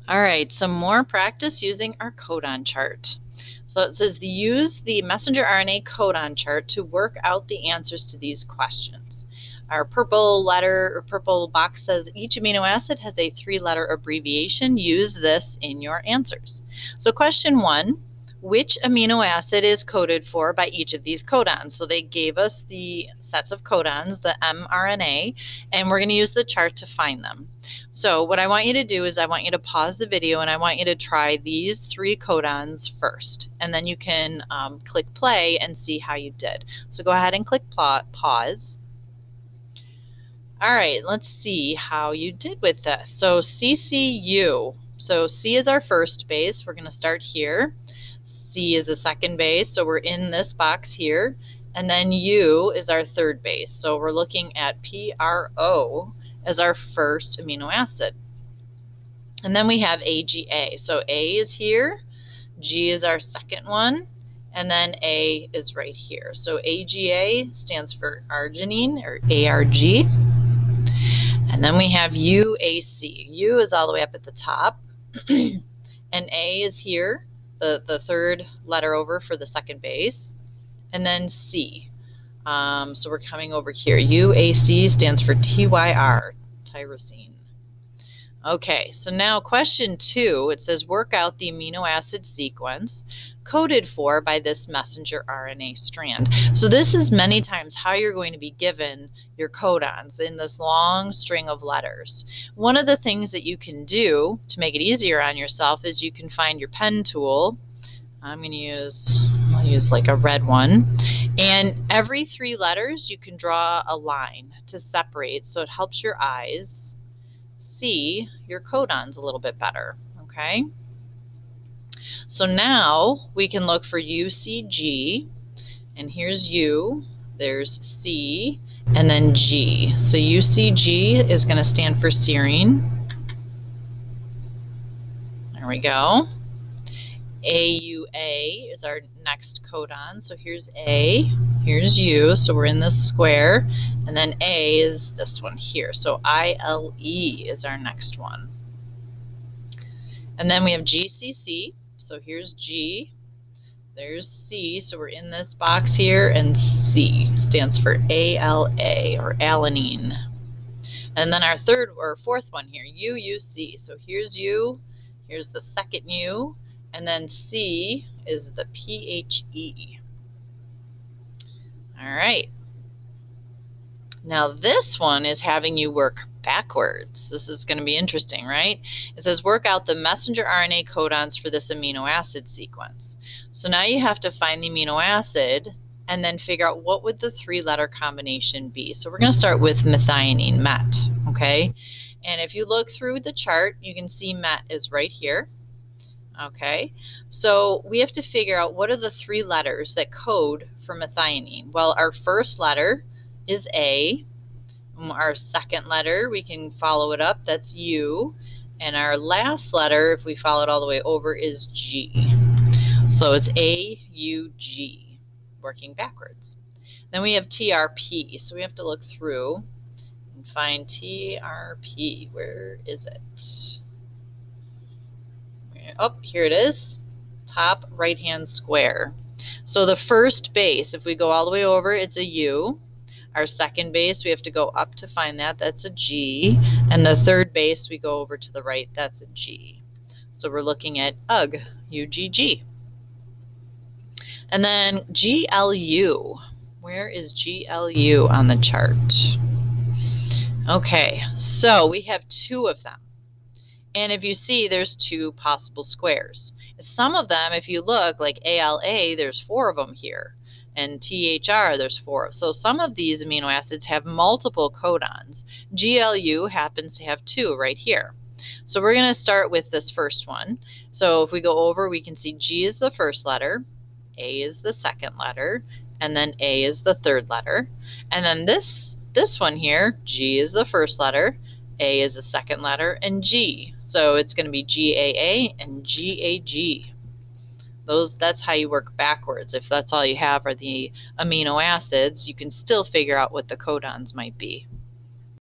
All right, some more practice using our codon chart. So it says use the messenger RNA codon chart to work out the answers to these questions. Our purple letter or purple box says each amino acid has a 3-letter abbreviation. Use this in your answers. So question 1, which amino acid is coded for by each of these codons? So they gave us the sets of codons, the mRNA, and we're going to use the chart to find them. So what I want you to do is I want you to pause the video and I want you to try these 3 codons first, and then you can click play and see how you did. So go ahead and click pause. All right, let's see how you did with this. So CCU, so C is our first base. We're going to start here. C is the second base, so we're in this box here. And then U is our third base. So we're looking at PRO as our first amino acid. And then we have AGA. So A is here, G is our second one, and then A is right here. So AGA stands for arginine, or ARG. And then we have UAC. U is all the way up at the top, and A is here, the third letter over for the second base, and then C. So we're coming over here. UAC stands for TYR, tyrosine. Okay, so now question 2, it says work out the amino acid sequence coded for by this messenger RNA strand. So this is many times how you're going to be given your codons in this long string of letters. One of the things that you can do to make it easier on yourself is you can find your pen tool. I'll use like a red one. And every 3 letters you can draw a line to separate, so it helps your eyes see your codons a little bit better, okay? So now we can look for UCG, and here's U, there's C, and then G. So UCG is going to stand for serine. There we go. AUA is our next codon. So here's A, here's U, so we're in this square, and then A is this one here. So ILE is our next one. And then we have GCC, so here's G, there's C, so we're in this box here, and C stands for ALA, or alanine. And then our third or fourth one here, UUC, so here's U, here's the second U, and then C is the PHE. All right. Now this one is having you work backwards. This is going to be interesting, right? It says work out the messenger RNA codons for this amino acid sequence. So now you have to find the amino acid and then figure out what would the 3-letter combination be. So we're going to start with methionine, MET, okay? And if you look through the chart, you can see MET is right here. Okay, so we have to figure out what are the 3 letters that code for methionine. Well, our first letter is A. Our second letter, we can follow it up, that's U. And our last letter, if we follow it all the way over, is G. So it's A-U-G, working backwards. Then we have TRP, so we have to look through and find TRP. Where is it? Oh, here it is, top right-hand square. So the first base, if we go all the way over, it's a U. Our second base, we have to go up to find that, that's a G. And the third base, we go over to the right, that's a G. So we're looking at UGG, UGG. And then GLU. Where is GLU on the chart? Okay, so we have 2 of them. And if you see, there's 2 possible squares. Some of them, if you look, like ALA, there's 4 of them here. And THR, there's 4. So some of these amino acids have multiple codons. GLU happens to have 2 right here. So we're going to start with this first one. So if we go over, we can see G is the first letter, A is the second letter, and then A is the third letter. And then this one here, G is the first letter, A is the second letter, and G. So it's going to be GAA and GAG. That's how you work backwards. If that's all you have are the amino acids, you can still figure out what the codons might be.